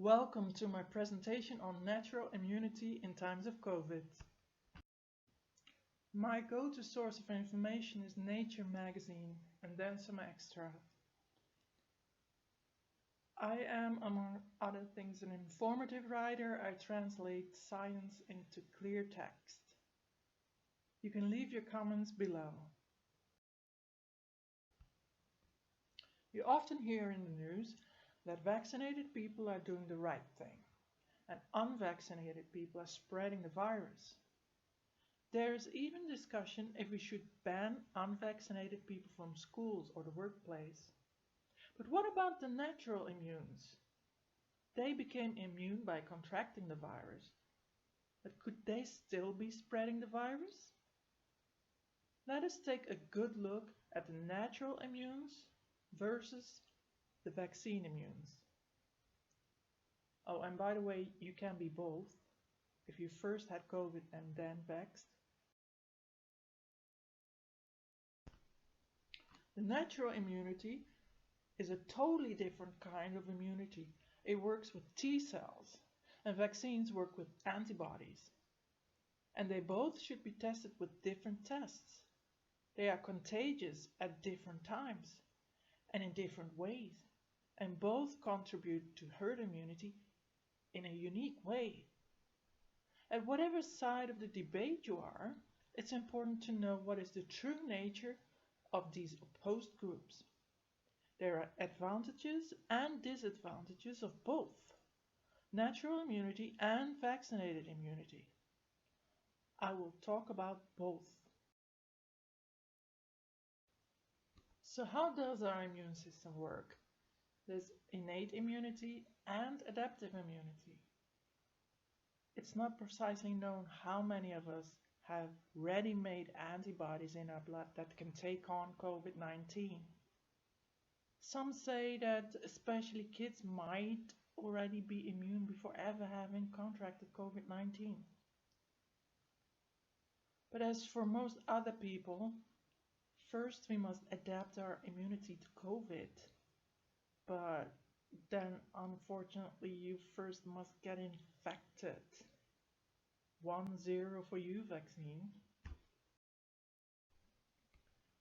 Welcome to my presentation on natural immunity in times of COVID. My go-to source of information is Nature magazine and then some extra. I am, among other things, an informative writer. I translate science into clear text. You can leave your comments below. You often hear in the news that vaccinated people are doing the right thing and unvaccinated people are spreading the virus. There is even discussion if we should ban unvaccinated people from schools or the workplace. But what about the natural immunes? They became immune by contracting the virus. But could they still be spreading the virus? Let us take a good look at the natural immunes versus the vaccine immunes. Oh, and by the way, you can be both if you first had COVID and then vaxxed. The natural immunity is a totally different kind of immunity. It works with T cells, and vaccines work with antibodies. And they both should be tested with different tests. They are contagious at different times and in different ways, and both contribute to herd immunity in a unique way. At whatever side of the debate you are, it's important to know what is the true nature of these opposed groups. There are advantages and disadvantages of both natural immunity and vaccinated immunity. I will talk about both. So how does our immune system work? There's innate immunity and adaptive immunity. It's not precisely known how many of us have ready-made antibodies in our blood that can take on COVID-19. Some say that especially kids might already be immune before ever having contracted COVID-19. But as for most other people, first we must adapt our immunity to COVID. But then unfortunately you first must get infected. 1-0 for you, vaccine.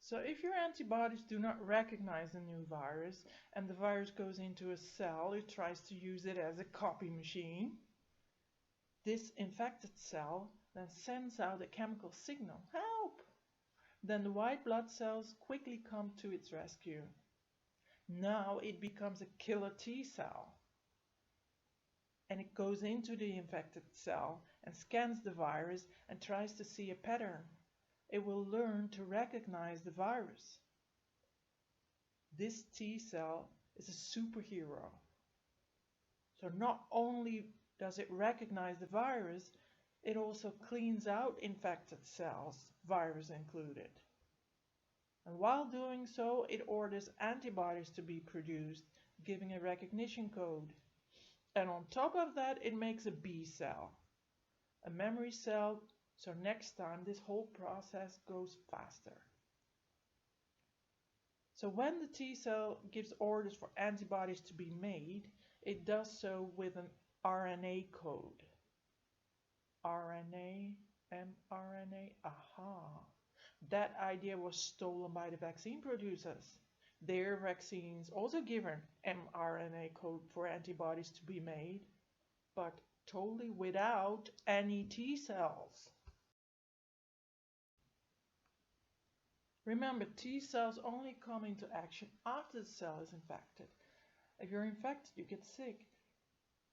So if your antibodies do not recognize the new virus and the virus goes into a cell, it tries to use it as a copy machine. This infected cell then sends out a chemical signal, help! Then the white blood cells quickly come to its rescue. Now it becomes a killer T cell. And it goes into the infected cell and scans the virus and tries to see a pattern. It will learn to recognize the virus. This T cell is a superhero. So not only does it recognize the virus, it also cleans out infected cells, virus included. And while doing so, it orders antibodies to be produced, giving a recognition code. And on top of that, it makes a B cell, a memory cell, so next time this whole process goes faster. So when the T cell gives orders for antibodies to be made, it does so with an RNA code. RNA, mRNA, aha. That idea was stolen by the vaccine producers. Their vaccines also give an mRNA code for antibodies to be made, but totally without any T cells. Remember, T cells only come into action after the cell is infected. If you're infected, you get sick.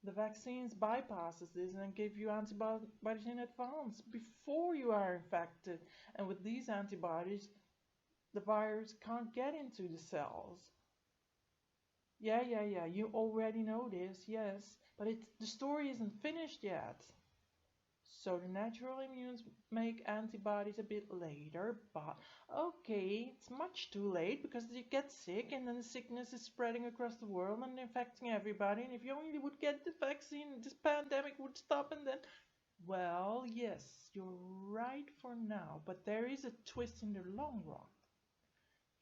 The vaccines bypasses this and give you antibodies in advance before you are infected. And with these antibodies, the virus can't get into the cells. Yeah, you already know this, yes, but the story isn't finished yet. So the natural immunes make antibodies a bit later, but okay, it's much too late because you get sick and then the sickness is spreading across the world and infecting everybody. And if you only would get the vaccine, this pandemic would stop and then, well, yes, you're right for now, but there is a twist in the long run.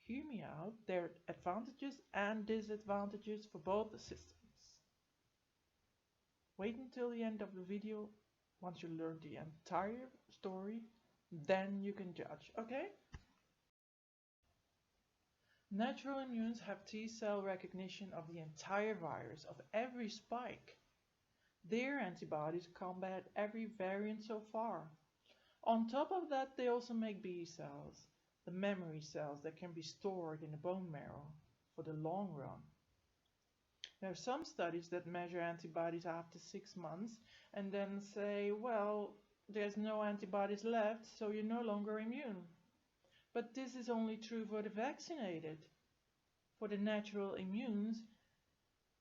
Hear me out, there are advantages and disadvantages for both the systems. Wait until the end of the video. Once you learn the entire story, then you can judge, okay? Natural immunes have T-cell recognition of the entire virus, of every spike. Their antibodies combat every variant so far. On top of that, they also make B cells, the memory cells that can be stored in the bone marrow for the long run. There are some studies that measure antibodies after 6 months and then say, well, there's no antibodies left, so you're no longer immune. But this is only true for the vaccinated. For the natural immunes,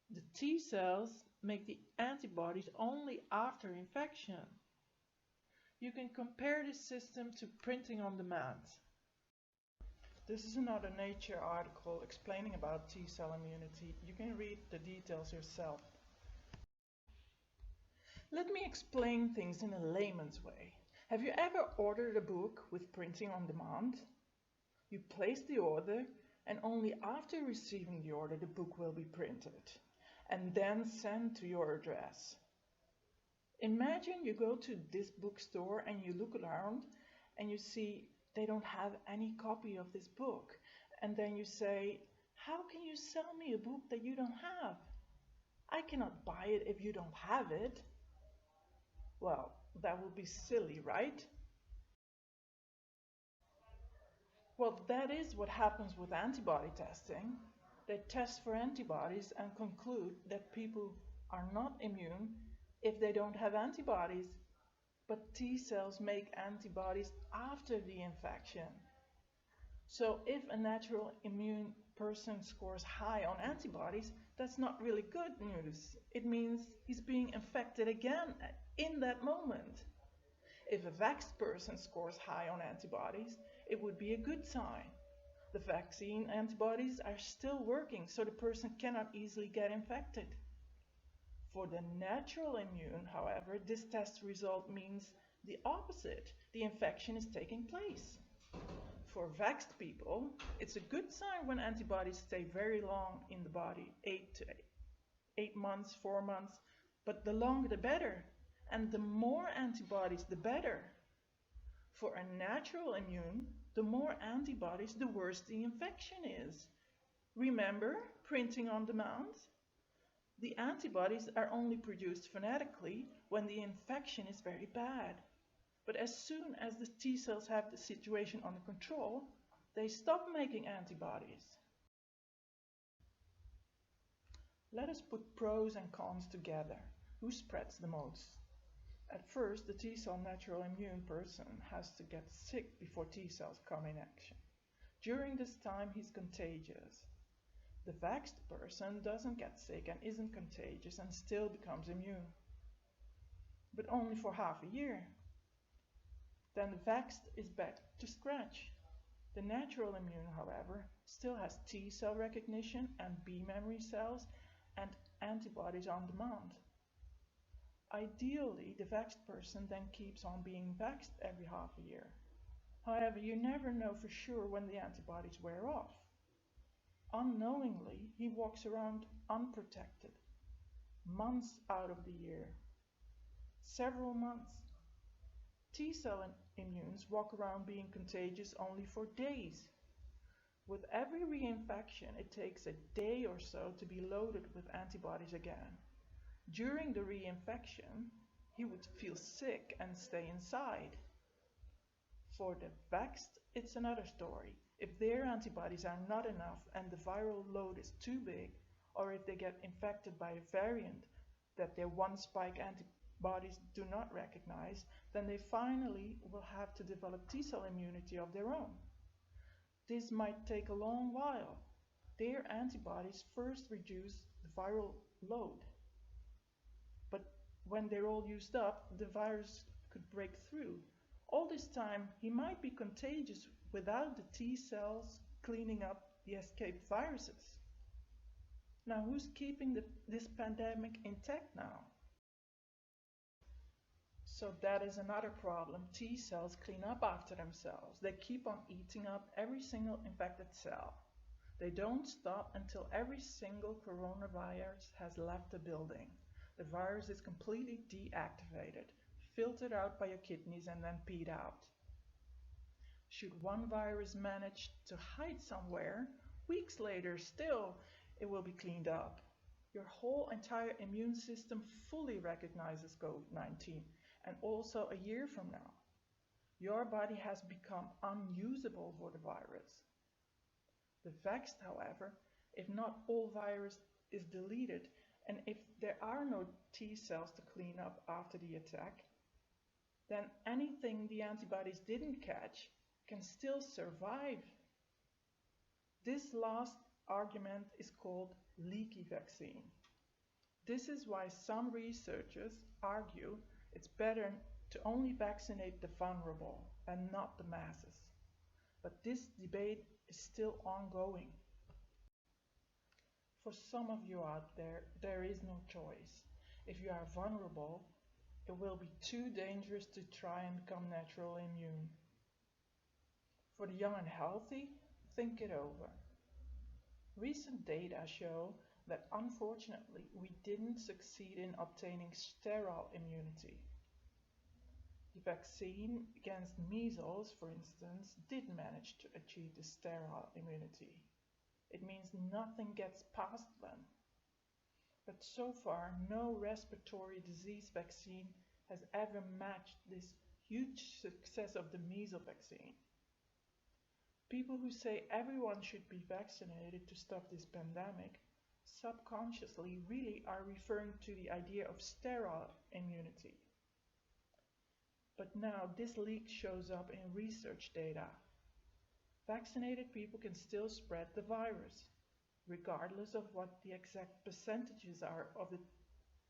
the T cells make the antibodies only after infection. You can compare this system to printing on demand. This is another Nature article explaining about T-cell immunity. You can read the details yourself. Let me explain things in a layman's way. Have you ever ordered a book with printing on demand? You place the order, and only after receiving the order the book will be printed and then sent to your address. Imagine you go to this bookstore and you look around and you see they don't have any copy of this book. And then you say, how can you sell me a book that you don't have? I cannot buy it if you don't have it. Well, that would be silly, right? Well, that is what happens with antibody testing. They test for antibodies and conclude that people are not immune if they don't have antibodies. But T cells make antibodies after the infection. So if a natural immune person scores high on antibodies, that's not really good news. It means he's being infected again in that moment. If a vaxxed person scores high on antibodies, it would be a good sign. The vaccine antibodies are still working, so the person cannot easily get infected. For the natural immune, however, this test result means the opposite. The infection is taking place. For vaxxed people, it's a good sign when antibodies stay very long in the body, 8 months, 4 months, but the longer the better. And the more antibodies, the better. For a natural immune, the more antibodies, the worse the infection is. Remember printing on demand? The antibodies are only produced phonetically when the infection is very bad. But as soon as the T cells have the situation under control, they stop making antibodies. Let us put pros and cons together. Who spreads the most? At first, the T cell natural immune person has to get sick before T cells come in action. During this time, he's contagious. The vaxxed person doesn't get sick and isn't contagious and still becomes immune. But only for half a year. Then the vaxxed is back to scratch. The natural immune, however, still has T cell recognition and B memory cells and antibodies on demand. Ideally, the vaxxed person then keeps on being vaxxed every half a year. However, you never know for sure when the antibodies wear off. Unknowingly, he walks around unprotected, months out of the year, several months. T-cell immunes walk around being contagious only for days. With every reinfection, it takes a day or so to be loaded with antibodies again. During the reinfection, he would feel sick and stay inside. For the vaxxed, it's another story. If their antibodies are not enough and the viral load is too big, or if they get infected by a variant that their one spike antibodies do not recognize, then they finally will have to develop T-cell immunity of their own. This might take a long while. Their antibodies first reduce the viral load. But when they're all used up, the virus could break through. All this time, he might be contagious without the T cells cleaning up the escaped viruses. Now, who's keeping this pandemic intact now? So that is another problem. T cells clean up after themselves. They keep on eating up every single infected cell. They don't stop until every single coronavirus has left the building. The virus is completely deactivated, filtered out by your kidneys and then peed out. Should one virus manage to hide somewhere, weeks later still it will be cleaned up. Your whole entire immune system fully recognizes COVID-19, and also a year from now. Your body has become unusable for the virus. The vexed, however, if not all virus is deleted and if there are no T cells to clean up after the attack, then anything the antibodies didn't catch can still survive. This last argument is called leaky vaccine. This is why some researchers argue it's better to only vaccinate the vulnerable and not the masses. But this debate is still ongoing. For some of you out there, there is no choice. If you are vulnerable, it will be too dangerous to try and become naturally immune. For the young and healthy, think it over. Recent data show that unfortunately we didn't succeed in obtaining sterile immunity. The vaccine against measles, for instance, did manage to achieve the sterile immunity. It means nothing gets past them. But so far, no respiratory disease vaccine has ever matched this huge success of the measles vaccine. People who say everyone should be vaccinated to stop this pandemic subconsciously really are referring to the idea of sterile immunity. But now this leak shows up in research data. Vaccinated people can still spread the virus, regardless of what the exact percentages are of the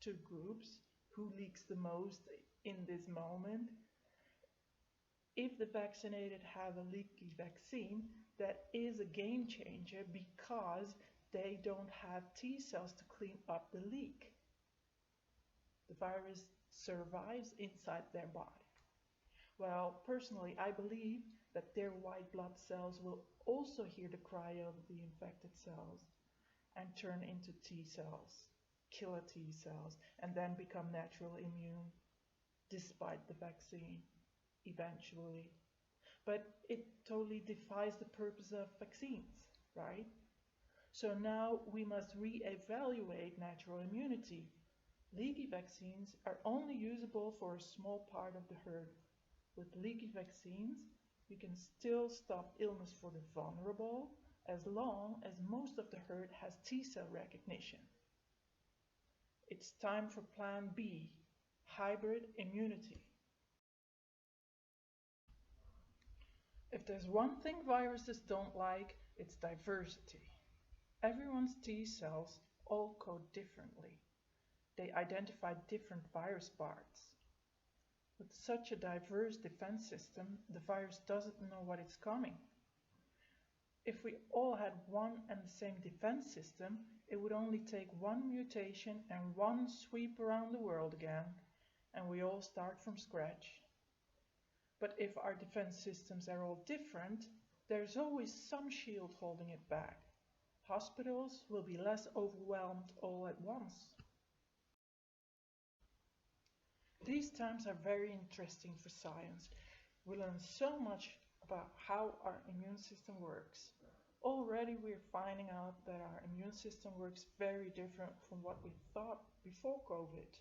two groups, who leaks the most in this moment. If the vaccinated have a leaky vaccine, that is a game changer because they don't have T cells to clean up the leak. The virus survives inside their body. Well, personally, I believe that their white blood cells will also hear the cry of the infected cells and turn into T cells, killer T cells, and then become naturally immune despite the vaccine eventually. But it totally defies the purpose of vaccines, right? So now we must re-evaluate natural immunity. Leaky vaccines are only usable for a small part of the herd. With leaky vaccines, we can still stop illness for the vulnerable as long as most of the herd has T-cell recognition. It's time for Plan B, hybrid immunity. If there's one thing viruses don't like, it's diversity. Everyone's T cells all code differently. They identify different virus parts. With such a diverse defense system, the virus doesn't know what is coming. If we all had one and the same defense system, it would only take one mutation and one sweep around the world again, and we all start from scratch. But if our defense systems are all different, there's always some shield holding it back. Hospitals will be less overwhelmed all at once. These times are very interesting for science. We learn so much about how our immune system works. Already we're finding out that our immune system works very different from what we thought before COVID.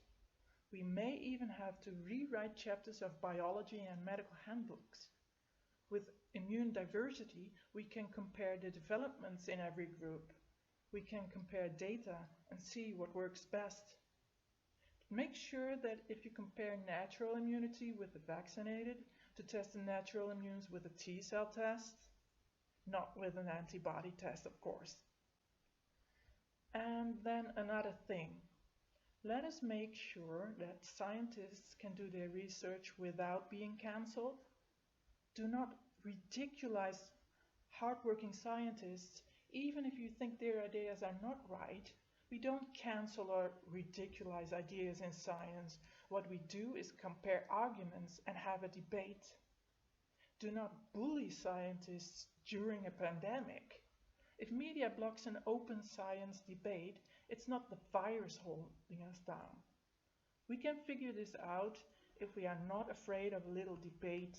We may even have to rewrite chapters of biology and medical handbooks. With immune diversity, we can compare the developments in every group. We can compare data and see what works best. Make sure that if you compare natural immunity with the vaccinated, to test the natural immunes with a T-cell test, not with an antibody test, of course. And then another thing. Let us make sure that scientists can do their research without being cancelled. Do not ridiculize hardworking scientists, even if you think their ideas are not right. We don't cancel or ridiculize ideas in science. What we do is compare arguments and have a debate. Do not bully scientists during a pandemic. If media blocks an open science debate, it's not the virus holding us down. We can figure this out if we are not afraid of a little debate